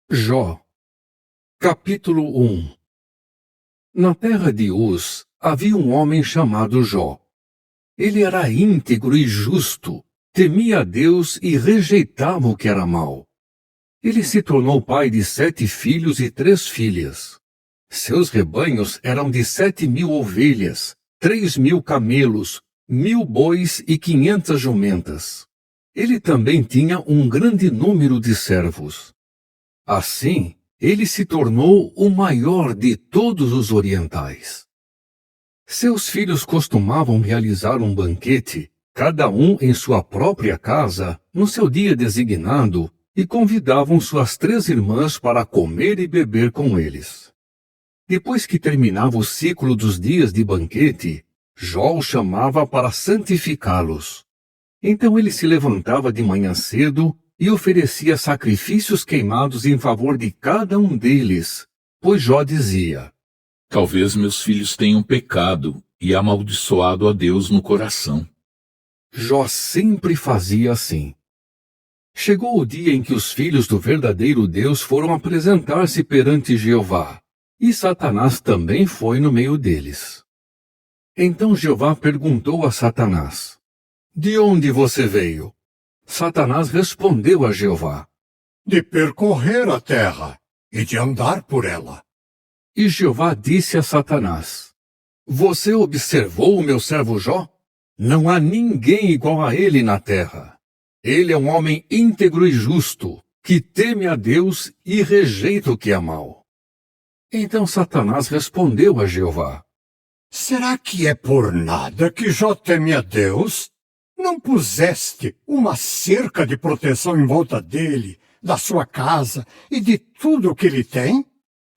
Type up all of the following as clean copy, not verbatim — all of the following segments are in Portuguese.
Jó, capítulo 1. Na terra de Uz havia um homem chamado Jó. Ele era íntegro e justo, temia a Deus e rejeitava o que era mau. Ele se tornou pai de 7 filhos e 3 filhas. Seus rebanhos eram de 7.000 ovelhas, 3.000 camelos, 1.000 bois e 500 jumentas. Ele também tinha um grande número de servos. Assim, ele se tornou o maior de todos os orientais. Seus filhos costumavam realizar um banquete, cada um em sua própria casa, no seu dia designado, e convidavam suas 3 irmãs para comer e beber com eles. Depois que terminava o ciclo dos dias de banquete, Jó os chamava para santificá-los. Então ele se levantava de manhã cedo e oferecia sacrifícios queimados em favor de cada um deles, pois Jó dizia: Talvez meus filhos tenham pecado e amaldiçoado a Deus no coração. Jó sempre fazia assim. Chegou o dia em que os filhos do verdadeiro Deus foram apresentar-se perante Jeová, e Satanás também foi no meio deles. Então Jeová perguntou a Satanás: De onde você veio? Satanás respondeu a Jeová: De percorrer a terra e de andar por ela. E Jeová disse a Satanás: Você observou o meu servo Jó? Não há ninguém igual a ele na terra. Ele é um homem íntegro e justo, que teme a Deus e rejeita o que é mau. Então Satanás respondeu a Jeová: Será que é por nada que Jó teme a Deus? Não puseste uma cerca de proteção em volta dele, da sua casa e de tudo o que ele tem?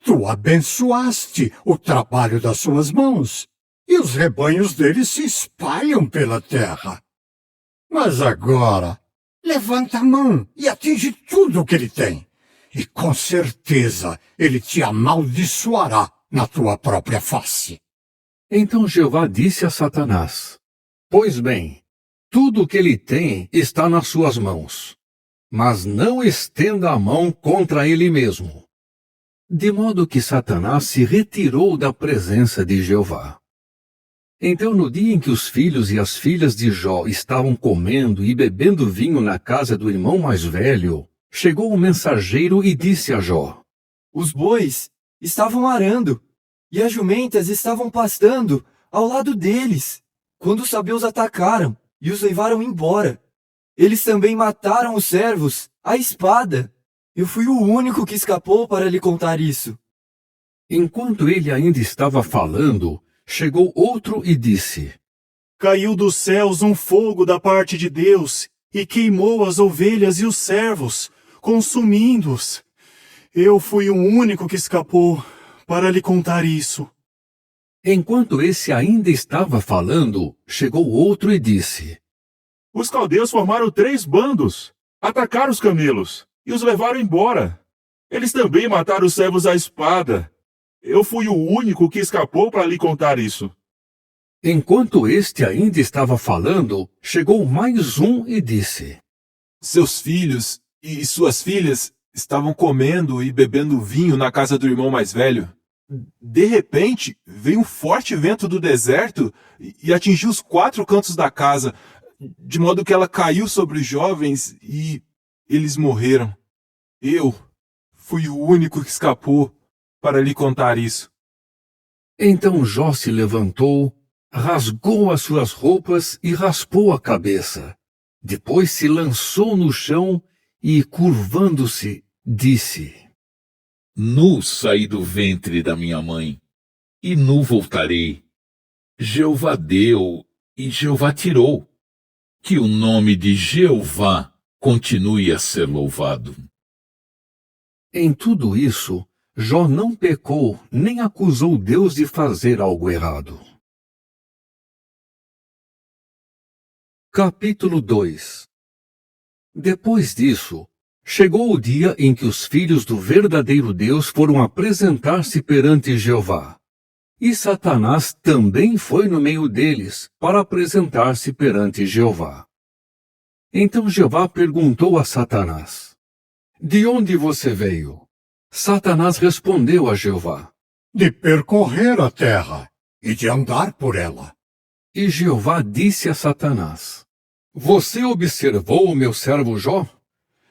Tu abençoaste o trabalho das suas mãos, e os rebanhos dele se espalham pela terra. Mas agora, levanta a mão e atinge tudo o que ele tem, e com certeza ele te amaldiçoará na tua própria face. Então Jeová disse a Satanás: Pois bem, tudo o que ele tem está nas suas mãos, mas não estenda a mão contra ele mesmo. De modo que Satanás se retirou da presença de Jeová. Então, no dia em que os filhos e as filhas de Jó estavam comendo e bebendo vinho na casa do irmão mais velho, chegou um mensageiro e disse a Jó: Os bois estavam arando, e as jumentas estavam pastando ao lado deles, quando os sabeus atacaram e os levaram embora. Eles também mataram os servos à espada. Eu fui o único que escapou para lhe contar isso. Enquanto ele ainda estava falando, chegou outro e disse: Caiu dos céus um fogo da parte de Deus e queimou as ovelhas e os servos, consumindo-os. Eu fui o único que escapou para lhe contar isso. Enquanto esse ainda estava falando, chegou outro e disse: Os caldeus formaram 3 bandos, atacaram os camelos e os levaram embora. Eles também mataram os servos à espada. Eu fui o único que escapou para lhe contar isso. Enquanto este ainda estava falando, chegou mais um e disse: Seus filhos e suas filhas estavam comendo e bebendo vinho na casa do irmão mais velho. De repente, veio um forte vento do deserto e atingiu os 4 cantos da casa, de modo que ela caiu sobre os jovens e eles morreram. Eu fui o único que escapou para lhe contar isso. Então Jó se levantou, rasgou as suas roupas e raspou a cabeça. Depois se lançou no chão e, curvando-se, disse: Nu saí do ventre da minha mãe, e nu voltarei. Jeová deu, e Jeová tirou. Que o nome de Jeová continue a ser louvado. Em tudo isso, Jó não pecou nem acusou Deus de fazer algo errado. Capítulo 2. Depois disso, chegou o dia em que os filhos do verdadeiro Deus foram apresentar-se perante Jeová. E Satanás também foi no meio deles para apresentar-se perante Jeová. Então Jeová perguntou a Satanás: De onde você veio? Satanás respondeu a Jeová. De percorrer a terra e de andar por ela. E Jeová disse a Satanás: Você observou o meu servo Jó?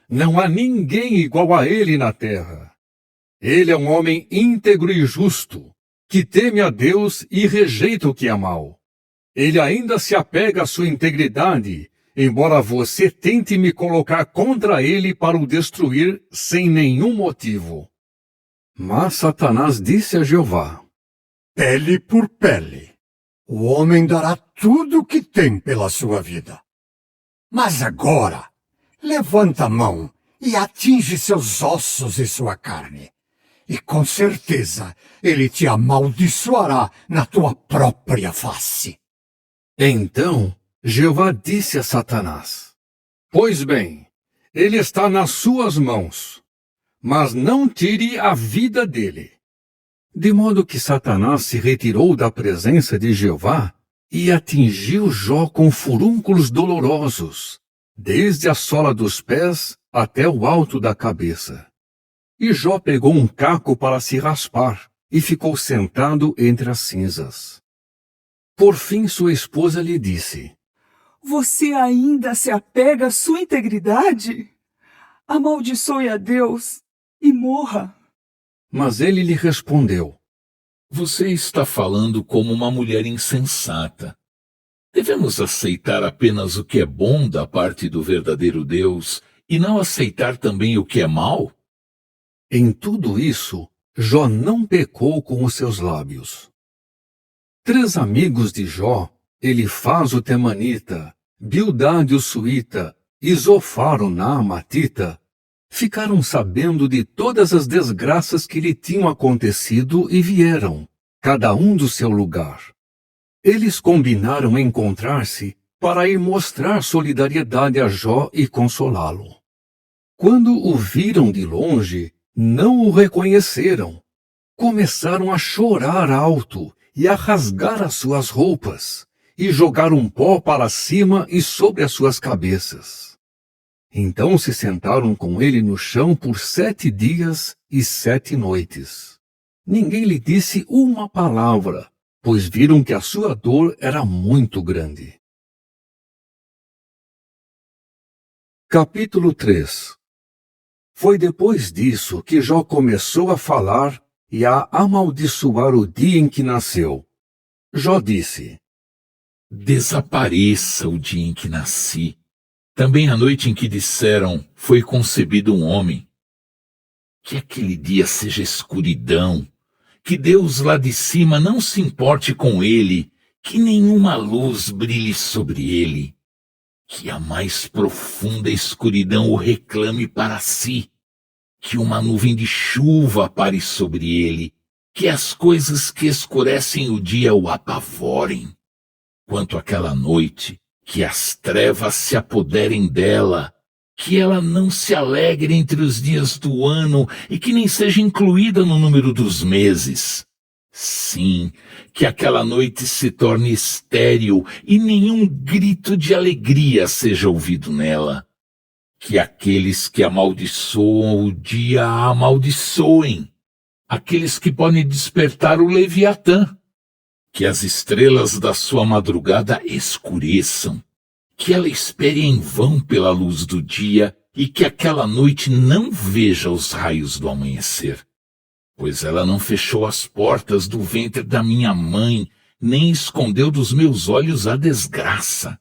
Não há ninguém igual a ele na terra. Ele é um homem íntegro e justo, que teme a Deus e rejeita o que é mal. Ele ainda se apega à sua integridade, embora você tente me colocar contra ele para o destruir sem nenhum motivo. Mas Satanás disse a Jeová: Pele por pele. O homem dará tudo o que tem pela sua vida. Mas agora, levanta a mão e atinge seus ossos e sua carne. E com certeza ele te amaldiçoará na tua própria face. Então Jeová disse a Satanás: Pois bem, ele está nas suas mãos, mas não tire a vida dele. De modo que Satanás se retirou da presença de Jeová e atingiu Jó com furúnculos dolorosos, desde a sola dos pés até o alto da cabeça. E Jó pegou um caco para se raspar e ficou sentado entre as cinzas. Por fim sua esposa lhe disse: Você ainda se apega à sua integridade? Amaldiçoe a Deus e morra. Mas ele lhe respondeu: Você está falando como uma mulher insensata. Devemos aceitar apenas o que é bom da parte do verdadeiro Deus e não aceitar também o que é mal? Em tudo isso, Jó não pecou com os seus lábios. 3 amigos de Jó, Elifaz o Temanita, Bildade o Suíta e Zofar o Naamatita, ficaram sabendo de todas as desgraças que lhe tinham acontecido e vieram, cada um do seu lugar. Eles combinaram encontrar-se para ir mostrar solidariedade a Jó e consolá-lo. Quando o viram de longe, não o reconheceram. Começaram a chorar alto e a rasgar as suas roupas, e jogaram pó para cima e sobre as suas cabeças. Então se sentaram com ele no chão por 7 dias e 7 noites. Ninguém lhe disse uma palavra, pois viram que a sua dor era muito grande. Capítulo 3. Foi depois disso que Jó começou a falar e a amaldiçoar o dia em que nasceu. Jó disse: Desapareça o dia em que nasci. Também a noite em que disseram, foi concebido um homem. Que aquele dia seja escuridão, que Deus lá de cima não se importe com ele, que nenhuma luz brilhe sobre ele, que a mais profunda escuridão o reclame para si, que uma nuvem de chuva pare sobre ele, que as coisas que escurecem o dia o apavorem. Quanto àquela noite, que as trevas se apoderem dela, que ela não se alegre entre os dias do ano e que nem seja incluída no número dos meses. Sim, que aquela noite se torne estéril e nenhum grito de alegria seja ouvido nela. Que aqueles que amaldiçoam o dia a amaldiçoem, aqueles que podem despertar o Leviatã. Que as estrelas da sua madrugada escureçam, que ela espere em vão pela luz do dia e que aquela noite não veja os raios do amanhecer. Pois ela não fechou as portas do ventre da minha mãe, nem escondeu dos meus olhos a desgraça.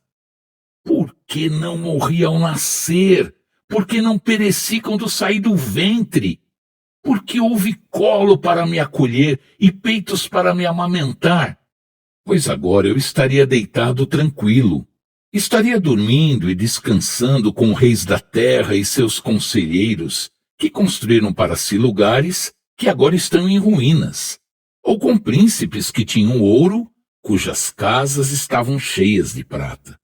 Por que não morri ao nascer? Por que não pereci quando saí do ventre? Por que houve colo para me acolher e peitos para me amamentar? Pois agora eu estaria deitado tranquilo. Estaria dormindo e descansando com reis da terra e seus conselheiros, que construíram para si lugares que agora estão em ruínas, ou com príncipes que tinham ouro, cujas casas estavam cheias de prata.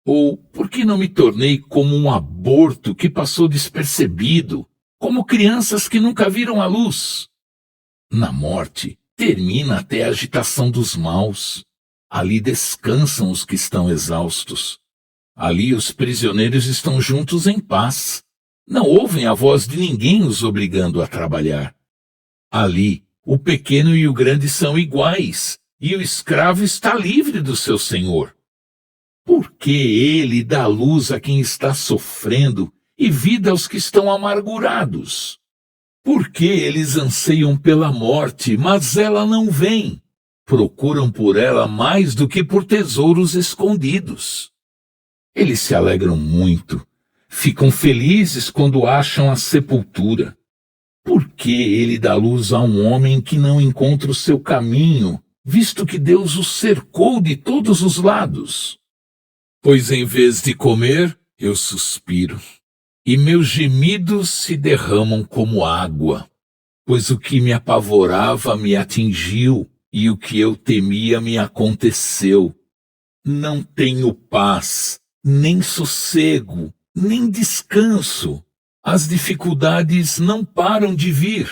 Ou por que não me tornei como um aborto que passou despercebido, como crianças que nunca viram a luz? Na morte, termina até a agitação dos maus. Ali descansam os que estão exaustos. Ali os prisioneiros estão juntos em paz. Não ouvem a voz de ninguém os obrigando a trabalhar. Ali, o pequeno e o grande são iguais, e o escravo está livre do seu senhor. Por que ele dá luz a quem está sofrendo e vida aos que estão amargurados? Por que eles anseiam pela morte, mas ela não vem? Procuram por ela mais do que por tesouros escondidos. Eles se alegram muito, ficam felizes quando acham a sepultura. Por que ele dá luz a um homem que não encontra o seu caminho, visto que Deus o cercou de todos os lados? Pois em vez de comer, eu suspiro, e meus gemidos se derramam como água, pois o que me apavorava me atingiu, e o que eu temia me aconteceu. Não tenho paz, nem sossego, nem descanso. As dificuldades não param de vir.